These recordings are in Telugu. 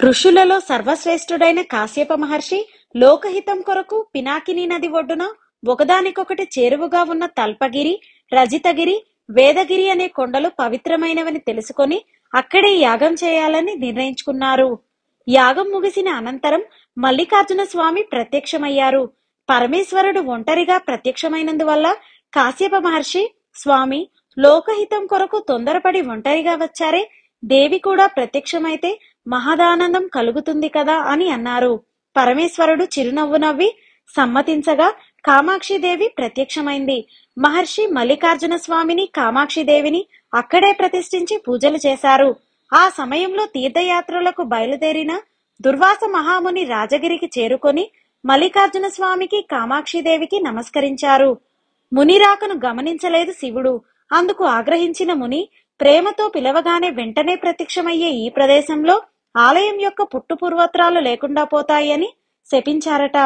ఋషులలో సర్వశ్రేష్ఠుడైన కాశ్యప మహర్షి లోకహితం కొరకు పినాకినీ నది ఒడ్డున ఒకదానికొకటి చేరువగా ఉన్న తల్పగిరి, రజితగిరి, వేదగిరి అనే కొండలు పవిత్రమైనవని తెలుసుకొని అక్కడే యాగం చేయాలని నిర్ణయించుకున్నారు. యాగం ముగిసిన అనంతరం మల్లికార్జున స్వామి ప్రత్యక్షమయ్యారు. పరమేశ్వరుడు ఒంటరిగా ప్రత్యక్షమైనందువల్ల కాశ్యప మహర్షి, స్వామి, లోకహితం కొరకు తొందరపడి ఒంటరిగా వచ్చారే, దేవి కూడా ప్రత్యక్షమైతే మహదానందం కలుగుతుంది కదా అని అన్నారు. పరమేశ్వరుడు చిరునవ్వు నవ్వి సమ్మతించగా కామాక్షిదేవి ప్రత్యక్షమైంది. మహర్షి మల్లికార్జున స్వామిని, కామాక్షిదేవిని అక్కడే ప్రతిష్ఠించి పూజలు చేశారు. ఆ సమయంలో తీర్థయాత్రలకు బయలుదేరిన దుర్వాస మహాముని రాజగిరికి చేరుకొని మల్లికార్జున స్వామికి, కామాక్షిదేవికి నమస్కరించారు. ముని రాకను గమనించలేదు శివుడు. అందుకు ఆగ్రహించిన ముని ప్రేమతో పిలవగానే వెంటనే ప్రత్యక్షమయ్యే ఈ ప్రదేశంలో ఆలయం యొక్క పుట్టుపూర్వత్రాలు లేకుండా పోతాయని శపించారట.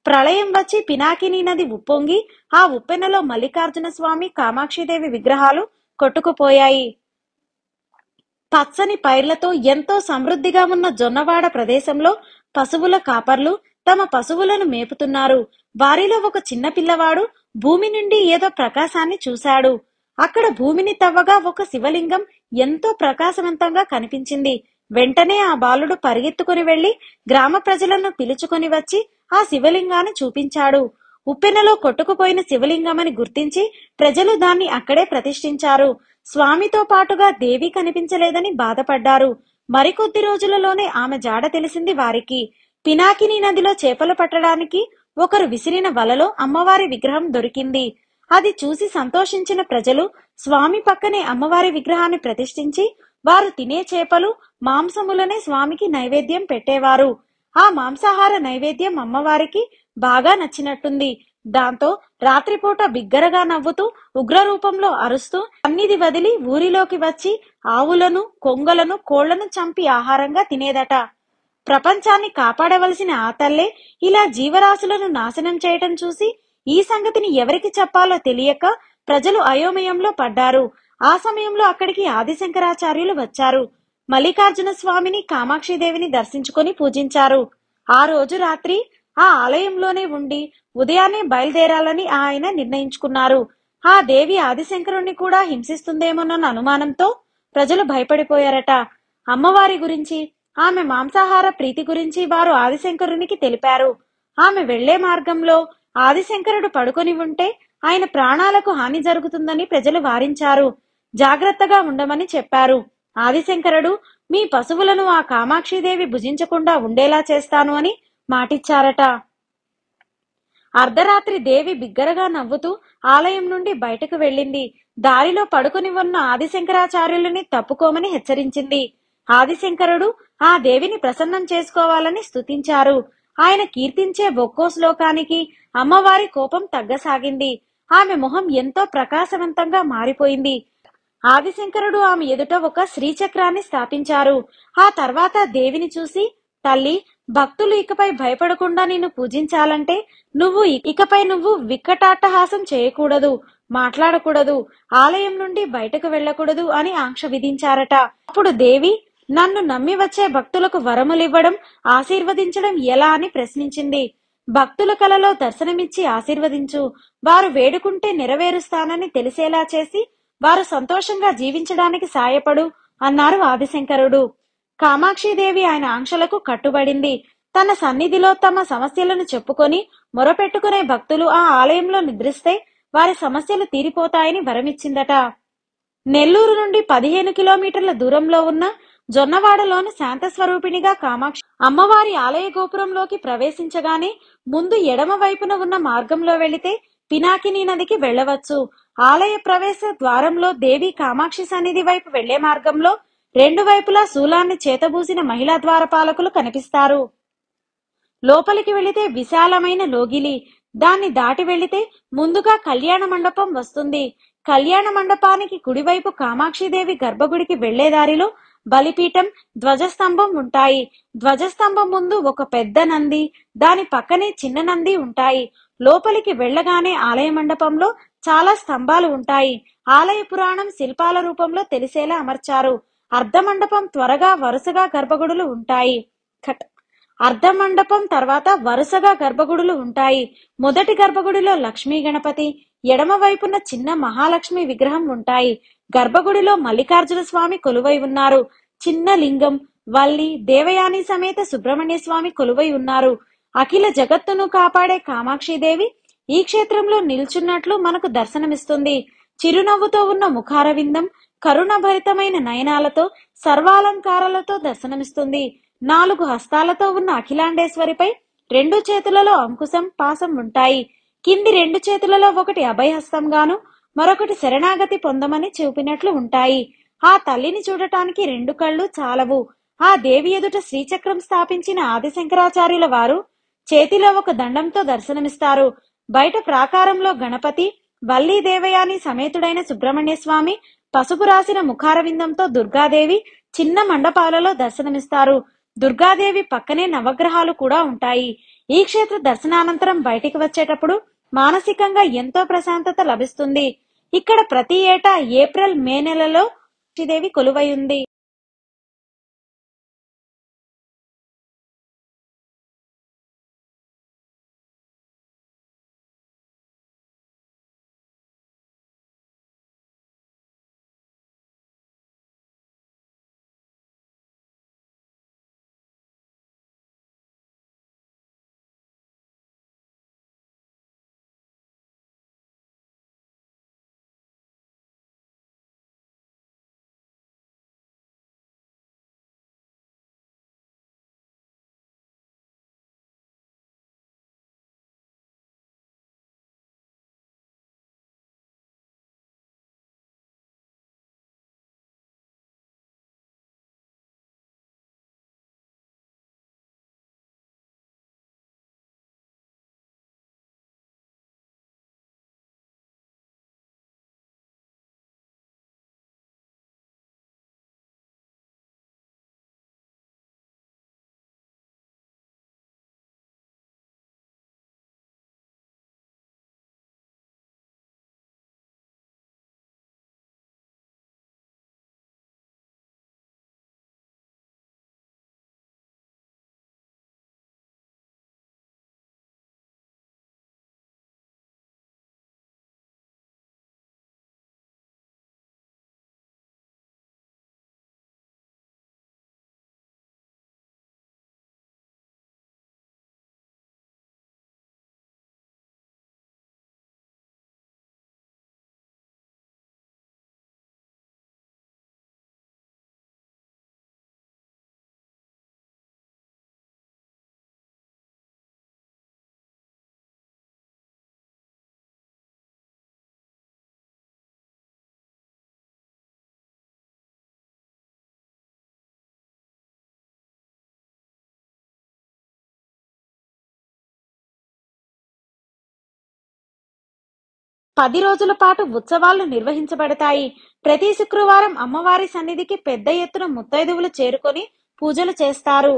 ప్రళయం వచ్చి పినాకినీ నది ఉప్పొంగి ఆ ఉప్పెనలో మల్లికార్జున స్వామి, కామాక్షిదేవి విగ్రహాలు కొట్టుకుపోయాయి. పచ్చని పైర్లతో ఎంతో సమృద్ధిగా ఉన్న జొన్నవాడ ప్రదేశంలో పశువుల కాపర్లు తమ పశువులను మేపుతున్నారు. వారిలో ఒక చిన్న పిల్లవాడు భూమి నుండి ఏదో ప్రకాశాన్ని చూశాడు. అక్కడ భూమిని తవ్వగా ఒక శివలింగం ఎంతో ప్రకాశవంతంగా కనిపించింది. వెంటనే ఆ బాలుడు పరిగెత్తుకుని వెళ్లి గ్రామ ప్రజలను పిలుచుకొని వచ్చి ఆ శివలింగాన్ని చూపించాడు. ఉప్పెనలో కొట్టుకుపోయిన శివలింగమని గుర్తించి ప్రజలు దాన్ని అక్కడే ప్రతిష్ఠించారు. స్వామితో పాటుగా దేవి కనిపించలేదని బాధపడ్డారు. మరికొద్ది రోజులలోనే ఆమె జాడ తెలిసింది వారికి. పినాకినీ నదిలో చేపలు పట్టడానికి ఒకరు విసిరిన వలలో అమ్మవారి విగ్రహం దొరికింది. అది చూసి సంతోషించిన ప్రజలు స్వామి పక్కనే అమ్మవారి విగ్రహాన్ని ప్రతిష్ఠించి వారు తినే చేపలు, మాంసములనే స్వామికి నైవేద్యం పెట్టేవారు. ఆ మాంసాహార నైవేద్యం అమ్మవారికి బాగా నచ్చినట్టుంది. దాంతో రాత్రిపూట బిగ్గరగా నవ్వుతూ ఉగ్రరూపంలో అరుస్తూ సన్నిధి వదిలి ఊరిలోకి వచ్చి ఆవులను, కొంగలను, కోళ్లను చంపి ఆహారంగా తినేదట. ప్రపంచాన్ని కాపాడవలసిన ఆ తల్లే ఇలా జీవరాశులను నాశనం చేయటం చూసి ఈ సంగతిని ఎవరికి చెప్పాలో తెలియక ప్రజలు అయోమయంలో పడ్డారు. ఆ సమయంలో అక్కడికి ఆదిశంకరాచార్యులు వచ్చారు. మల్లికార్జున స్వామిని, కామాక్షిదేవిని దర్శించుకొని పూజించారు. ఆ రోజు రాత్రి ఆ ఆలయంలోనే ఉండి ఉదయాన్నే బయలుదేరాలని ఆయన నిర్ణయించుకున్నారు. ఆ దేవి ఆదిశంకరుణ్ణి కూడా హింసిస్తుందేమోనన్న అనుమానంతో ప్రజలు భయపడిపోయారట. అమ్మవారి గురించి, ఆమె మాంసాహార ప్రీతి గురించి వారు ఆదిశంకరునికి తెలిపారు. ఆమె వెళ్లే మార్గంలో ఆదిశంకరుడు పడుకొని ఉంటే ఆయన ప్రాణాలకు హాని జరుగుతుందని ప్రజలు వారించారు. జాగ్రత్తగా ఉండమని చెప్పారు. ఆదిశంకరుడు మీ పశువులను ఆ కామాక్షిదేవి భుజించకుండా ఉండేలా చేస్తాను అని మాటిచ్చారట. అర్ధరాత్రి దేవి బిగ్గరగా నవ్వుతూ ఆలయం నుండి బయటకు వెళ్ళింది. దారిలో పడుకుని ఉన్న ఆదిశంకరాచార్యులని తప్పుకోమని హెచ్చరించింది. ఆదిశంకరుడు ఆ దేవిని ప్రసన్నం చేసుకోవాలని స్తుతించారు. ఆయన కీర్తించే ఒక్కో శ్లోకానికి అమ్మవారి కోపం తగ్గసాగింది. ఆమె మొహం ఎంతో ప్రకాశవంతంగా మారిపోయింది. ఆదిశంకరుడు ఆమె ఎదుట ఒక శ్రీచక్రాన్ని స్థాపించారు. ఆ తర్వాత దేవిని చూసి, తల్లి, భక్తులు ఇకపై భయపడకుండా నిన్ను పూజించాలంటే ఇకపై నువ్వు వికటాట్టహాసం చేయకూడదు, మాట్లాడకూడదు, ఆలయం నుండి బయటకు వెళ్లకూడదు అని ఆంక్ష విధించారట. అప్పుడు దేవి నన్ను నమ్మి వచ్చే భక్తులకు వరములివ్వడం, ఆశీర్వదించడం ఎలా అని ప్రశ్నించింది. భక్తుల కలలో దర్శనమిచ్చి ఆశీర్వదించు, వారు వేడుకుంటే నెరవేరుస్తానని తెలిసేలా చేసి వారు సంతోషంగా జీవించడానికి సాయపడు అన్నారు ఆదిశంకరుడు. కామాక్షిదేవి ఆయన ఆంక్షలకు కట్టుబడింది. తన సన్నిధిలో తమ సమస్యలను చెప్పుకొని మొరపెట్టుకునే భక్తులు ఆ ఆలయంలో నిద్రిస్తే వారి సమస్యలు తీరిపోతాయని వరమిచ్చిందట. నెల్లూరు నుండి 15 కిలోమీటర్ల దూరంలో ఉన్న జొన్నవాడలోని శాంతస్వరూపిణిగా కామాక్షి అమ్మవారి ఆలయ గోపురంలోకి ప్రవేశించగానే ముందు ఎడమ వైపున ఉన్న మార్గంలో వెళితే పినాకినీ నదికి వెళ్లవచ్చు. ఆలయ ప్రవేశ ద్వారంలో దేవి కామాక్షి సన్నిధి వైపు వెళ్లే మార్గంలో 2 వైపులా శూలాన్ని చేతబూసిన మహిళా ద్వారపాలకులు కనిపిస్తారు. లోపలికి వెళితే విశాలమైన లోగిలి, దాన్ని దాటి వెళితే ముందుగా కళ్యాణ మండపం వస్తుంది. కళ్యాణ మండపానికి కుడివైపు కామాక్షిదేవి గర్భగుడికి వెళ్లే దారిలో బలిపీఠం, ధ్వజస్తంభం ఉంటాయి. ధ్వజస్తంభం ముందు ఒక పెద్ద నంది, దాని పక్కనే చిన్న నంది ఉంటాయి. లోపలికి వెళ్లగానే ఆలయ మండపంలో చాలా స్తంభాలు ఉంటాయి. ఆలయ పురాణం శిల్పాల రూపంలో తెలిసేలా అమర్చారు. అర్ధమండపం త్వరగా వరుసగా గర్భగుడులు ఉంటాయి. కట్ అర్ధమండపం తర్వాత వరుసగా గర్భగుడులు ఉంటాయి. మొదటి గర్భగుడిలో లక్ష్మీ గణపతి, ఎడమ వైపున చిన్న మహాలక్ష్మి విగ్రహం ఉంటాయి. గర్భగుడిలో మల్లికార్జున స్వామి కొలువై ఉన్నారు. చిన్న లింగం, వల్లి, దేవయాని సమేత సుబ్రహ్మణ్య స్వామి కొలువై ఉన్నారు. అఖిల జగత్తును కాపాడే కామాక్షిదేవి ఈ క్షేత్రంలో నిల్చున్నట్లు మనకు దర్శనమిస్తుంది. చిరునవ్వుతో ఉన్న ముఖారవిందం, కరుణభరితమైన నయనాలతో, సర్వాలంకారాలతో దర్శనమిస్తుంది. 4 హస్తాలతో ఉన్న అఖిలాండేశ్వరిపై 2 చేతులలో అంకుశం, పాశం ఉంటాయి. కింది 2 చేతులలో ఒకటి అభయహస్తంగాను, మరొకటి శరణాగతి పొందమని చూపినట్లు ఉంటాయి. ఆ తల్లిని చూడటానికి 2 కళ్ళు చాలవు. ఆ దేవి ఎదుట శ్రీచక్రం స్థాపించిన ఆదిశంకరాచార్యుల వారు చేతిలో ఒక దండంతో దర్శనమిస్తారు. బయట ప్రాకారంలో గణపతి, వల్లీ దేవయాని సమేతుడైన సుబ్రహ్మణ్య స్వామి, పసుపు రాసిన ముఖారవిందంతో దుర్గాదేవి చిన్న మండపాలలో దర్శనమిస్తారు. దుర్గాదేవి పక్కనే నవగ్రహాలు కూడా ఉంటాయి. ఈ క్షేత్ర దర్శనానంతరం బయటికి వచ్చేటప్పుడు మానసికంగా ఎంతో ప్రశాంతత లభిస్తుంది. ఇక్కడ ప్రతి ఏటా ఏప్రిల్, మే నెలలో దేవి కొలువై ఉంది. పది రోజుల పాటు ఉత్సవాలు నిర్వహించబడతాయి. ప్రతి శుక్రవారం అమ్మవారి సన్నిధికి పెద్ద ఎత్తున ముత్తైదువులు చేరుకొని పూజలు చేస్తారు.